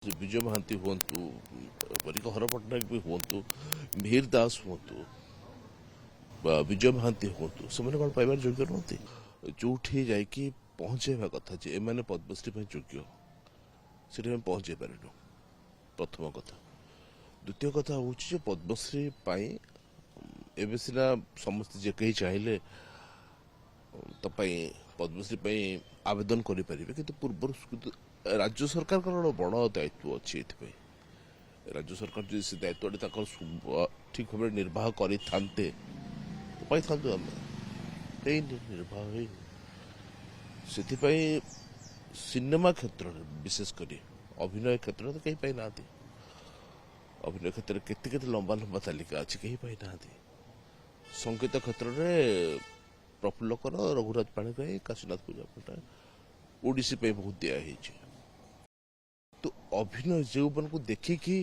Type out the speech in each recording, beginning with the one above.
विजय महांती हूँ परिकर पट्टनायक भी हूँ मिहिर दास हूँ विजय महांती हूँ से कौन पाइबार योग्य नुहति जो जाकि पहुँचेवा कथा जे एम पद्मश्री योग्य से पहुँचे पारे प्रथम कथा द्वितीय कथा हूँ पद्मश्री एवं सीना समस्त जे कहीं चाहिए पद्मश्री आवेदन करें कि पूर्व राज्य सरकार बड़ दायित्व अच्छी राज्य सरकार जो से दायित्व ठीक भाव निर्वाह करें निर्वाह से सिनेमा क्षेत्र में विशेषकर अभिनय क्षेत्र में तो कहीं पाई ना अभिनय क्षेत्र में केते लंबा लंबा तालिका अच्छी कहीं पाई ना संगीत क्षेत्र में प्रफुल्ल कर रघुराज पाणिग्राही काशीनाथ पूजा पट्टनायक ओडिसी बहुत दिखाई तो अभिनय जो मन को देखिकी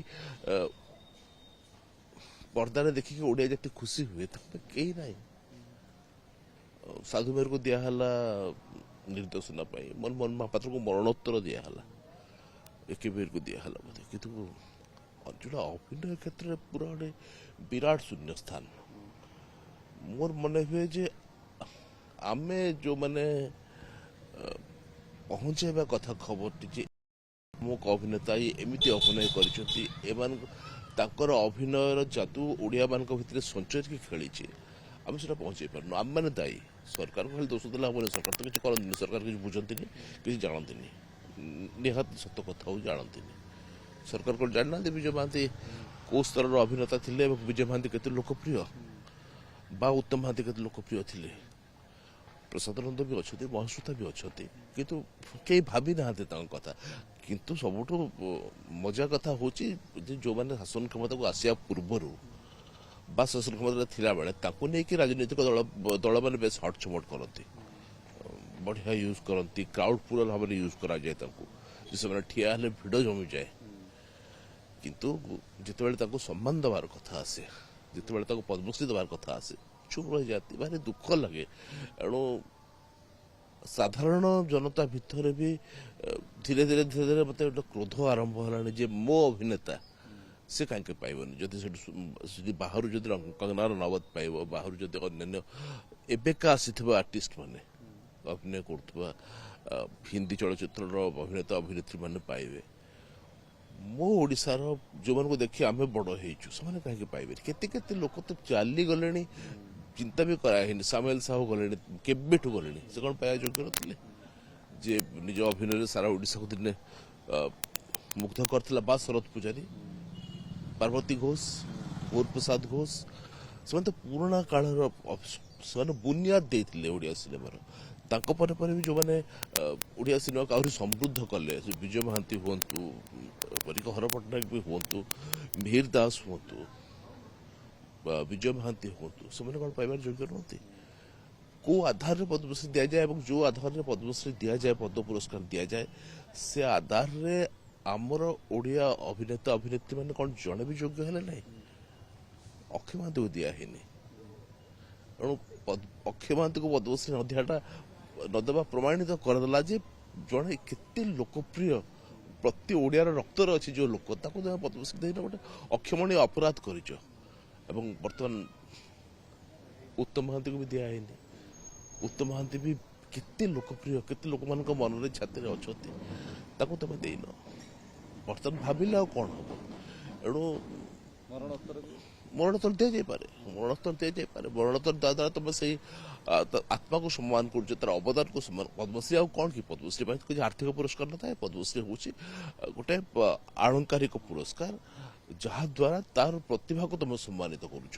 पर्दार देखिकी ओडिया जाती खुशी हुए कहीं ना साधु मेहर को दिहला निर्देशना मन महापात्र को मरणोत्तर दिहला एकेवीर को दिहला बोधे कि जो अभिनय क्षेत्र में पूरा गोटे विराट शून्य स्थान मोर मन हुए जे आमे जो माने पहुंचेबा कथा खबर जे मुख अभिनेता एमती अभिनय कर अभिनयर जादू ओडिया मान भितर संचय की खेली आम से पहुंचे पार्न आम मैंने दायी सरकार को खाली दोष देला हम सरकार तो किसी करती सरकार किसी बुझती किसी जानती निहत सत कथा जानती सरकार को जानना विजय महांती कौ स्तर अभिनेता थे विजय महांती केते लोकप्रिय बा उत्तम महांती केते लोकप्रिय थे प्रसाद नंद भी अच्छा महाश्रुता भी अच्छा किंतु कई भावी ना कथा किंतु सबुठ मजा कथा हूँ जो मैंने शासन क्षमता को आसिया पूर्वर बा शासन क्षमता थिला बेले ताकू नहीं कि राजनीतिक दल मैंने बेस हटचमट करती बढ़िया यूज करती क्राउड पूरा भाव में यूज करा जाए जिसे ठिया हेले भिड़ जमी जाए किंतु जिते सम्मान देवार कथा आसे जिते पद्मश्री देवार कथा आसे चुप रही जाती भारी दुख लगे एणु साधारण जनता भितर भी धीरे धीरे धीरे धीरे मत गोटे क्रोध आरंभ है मो अभिनेता से कहीं पाइबन जदि बाहर जदि कंगना रनावत पाइब बाहर जदि अन्य एबेका आसी आर्टिस्ट माने अभिनय कर हिंदी चलचित्र अभिनेता अभिनेत्री मैंने पाइबे मो ओडिशार जो मन को देखिए आम बड़ हो कहीं पाइबे केते लोक तो चली गले चिंता भी कराए सामुएल साहू गले केबेठू गले से कौन पाया योग्य नी जे निज अभिनय सारा ओडिशा को दिन मुग्ध करथिला बा शरद पूजारी पार्वती घोष गौर प्रसाद घोष से तो पुराना कालर से बुनियाद देते ओडिया सिनेमार भी जो मैंने ओडिया सिनेमा को आहरी समृद्ध कले विजय महांती हूँ परिकर पट्टनायक भी हूँ मिहिर दास हूँ विजय महांती हूँ से कौन पाइबार योग्य नुहति कौ आधार पद्मश्री दि जाए जो आधार पद्मश्री दि जाए पद्म पुरस्कार दि जाए से आधार रे आमर ओडिया अभिनेता अभिनेत्री मैंने कौन जड़े भी योग्य है ना अक्षय महांती को दिया तेणु अक्षय महांती को पद्मश्री नदियाटा नदेवा प्रमाणित करदेला जे जड़े केते लोकप्रिय प्रति ओडियार रक्तर अच्छी जो लोक पद्मश्री देना गोटे अक्षमणीय अपराध कर बर्तमान उत्तम महांती को भी दिखाई उत्तम महांती भी केते लोकप्रिय केते लोक मान मन छाती अच्छा तुम देन बर्तमान भाविले कौन हम एणु मरणोत्तर दि जापे मरणोत्तर दि जापे मरणोत्तर द्वारा तुम से आत्मा को सम्मान कर तार अवदान को सम्मान पद्मश्री कौन कि पद्मश्री कुछ आर्थिक पुरस्कार न था पद्मश्री हूँ गोटे आलंकारिक पुरस्कार जहाद्वारा तार प्रतिभा को तुम सम्मानित करुच।